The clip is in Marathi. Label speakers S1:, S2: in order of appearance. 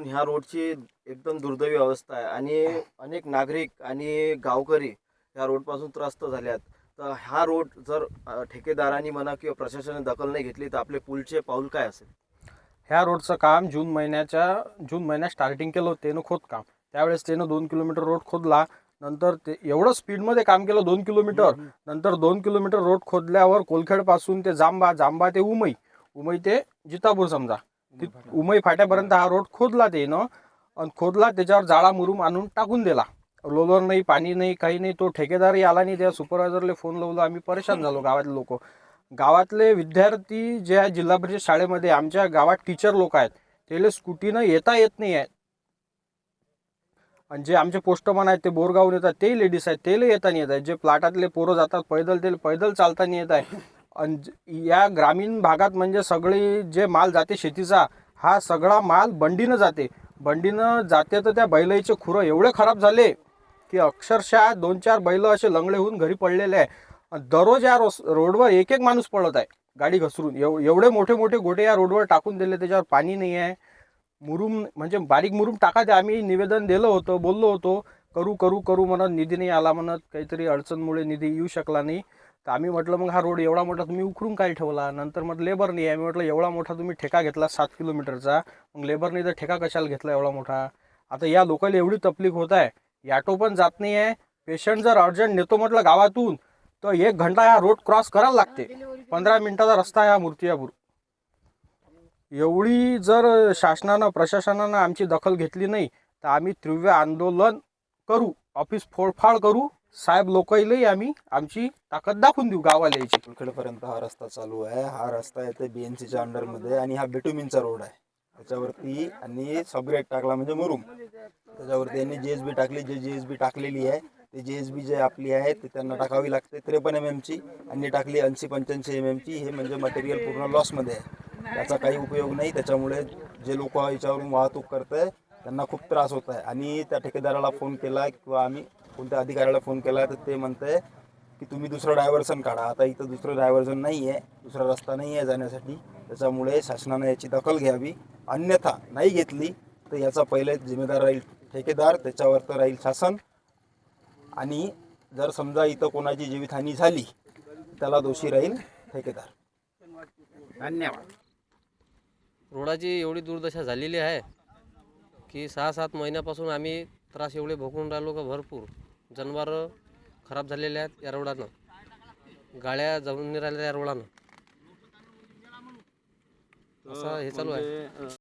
S1: वर्षापासून ह्या रोडची एकदम दुर्दैवी अवस्था आहे आणि अनेक नागरिक आणि गावकरी ह्या रोडपासून त्रस्त झाले आहेत. तर हा रोड जर ठेकेदारांनी म्हणा किंवा प्रशासनाने दखल नाही घेतली तर आपले पुढचे पाऊल काय असेल?
S2: ह्या रोडचं काम जून महिन्यात स्टार्टिंग केलं होतं त्यानं खोदकाम. त्यावेळेस त्यानं 2 किलोमीटर रोड खोदला. नंतर ते एवढं स्पीडमध्ये काम केलं 2 किलोमीटर. नंतर 2 किलोमीटर रोड खोदल्यावर कोलखेडपासून ते जांबा ते उमई ते जितापूर समजा उमई फाट्यापर्यंत हा रोड खोदला त्यानं. आणि खोदला त्याच्यावर जाळा मुरुम आणून टाकून दिला. लोलर नाही, पाणी नाही, काही नाही. तो ठेकेदारही आला नाही. त्या सुपरवायझरला फोन लावला. आम्ही परेशान झालो गावातले लोक. गावातले विद्यार्थी जे आहे जिल्हा परिषद शाळेमध्ये आमच्या गावात टीचर लोक आहेत त्याला स्कूटीनं येता येत नाही आहे. आणि जे आमचे पोस्टमन आहेत ते बोरगावून येतात ते लेडीज आहेत तेले येता नाही येत आहे. जे प्लाटातले पोरं जातात पैदल ते पैदल चालता नाही येत आहे. आणि या ग्रामीण भागात म्हणजे सगळी जे माल जाते शेतीचा हा सगळा माल बंडीनं जाते तर त्या बैलाचे खुरं एवढे खराब झाले की अक्षरशः 2-4 बैल असे लंगडे होऊन घरी पडलेले आहे. दररोज या रोडवर एक माणूस पडत आहे गाडी घसरून. एवढे मोठे मोठे गोटे या रोडवर टाकून दिले. त्याच्यावर पाणी नाही आहे. मुरुम म्हणजे बारीक मुरुम टाकायचे. आम्ही निवेदन दिलं होतं, बोललो होतो करू म्हणत निधी नाही आला म्हणत, काहीतरी अडचणमुळे निधी येऊ शकला नाही. तर आम्ही म्हटलं मग हा रोड एवढा मोठा तुम्ही उकरून काय ठेवला. नंतर म्हटलं लेबर नाही आहे. मी म्हटलं एवढा मोठा तुम्ही ठेका घेतला 7 किलोमीटरचा, मग लेबर नाही तर ठेका कशाला घेतला एवढा मोठा. आता या लोकांना एवढी तकलीफ होत आहे. ॲटो पण जात नाही आहे. पेशंट जर अर्जंट नेतो म्हटलं गावातून तर 1 घंटा हा रोड क्रॉस करायला लागते. 15 मिनिटाचा रस्ता आहे हा मूर्तिजापूर. एवढी जर शासनानं प्रशासनानं आमची दखल घेतली नाही तर आम्ही तीव्र आंदोलन करू, ऑफिस फोडफाड करू. साहेब लोकांनाही आम्ही आमची ताकद दाखवून देऊ गावाला यायची.
S3: कोलखेडपर्यंत हा रस्ता चालू आहे. हा रस्ता येते BNCच्या अंडरमध्ये आणि हा बिटुमिनचा रोड आहे. त्याच्यावरती आणि सबरेट टाकला म्हणजे मुरुम. त्याच्यावरती यांनी JSB टाकली. जे JSB टाकलेली आहे ते JSB जे आपली आहे ते त्यांना टाकावी लागते. 53 mm आणि टाकली 80-85 mm. हे म्हणजे मटेरियल पूर्ण लॉसमध्ये आहे. त्याचा काही उपयोग नाही. त्याच्यामुळे जे लोक याच्यावरून वाहतूक करत आहे त्यांना खूप त्रास होत आहे. आणि त्या ठेकेदाराला फोन केला किंवा आम्ही कोणत्या अधिकाऱ्याला फोन केला तर ते म्हणते की तुम्ही दुसरं डायव्हर्सन काढा. आता इथं दुसरं डायव्हर्सन नाही आहे, दुसरा रस्ता नाही आहे जाण्यासाठी. त्याच्यामुळे शासनाने याची दखल घ्यावी. अन्यथा नाही घेतली तर याचा पहिले जिम्मेदार राहील ठेकेदार, त्याच्यावर तर राहील शासन. आणि जर समजा इथं कोणाची जीवितहानी झाली त्याला दोषी राहील ठेकेदार.
S1: धन्यवाद.
S4: रोडाची एवढी दुर्दशा झालेली आहे की 6-7 महिन्यापासून आम्ही त्रास एवढे भोगून राहिलो का भरपूर. जनावरं खराब झालेले आहेत या रोडानं, गाड्या जाऊन नाही राहिल्या या रोडानं. असं हे चालू आहे.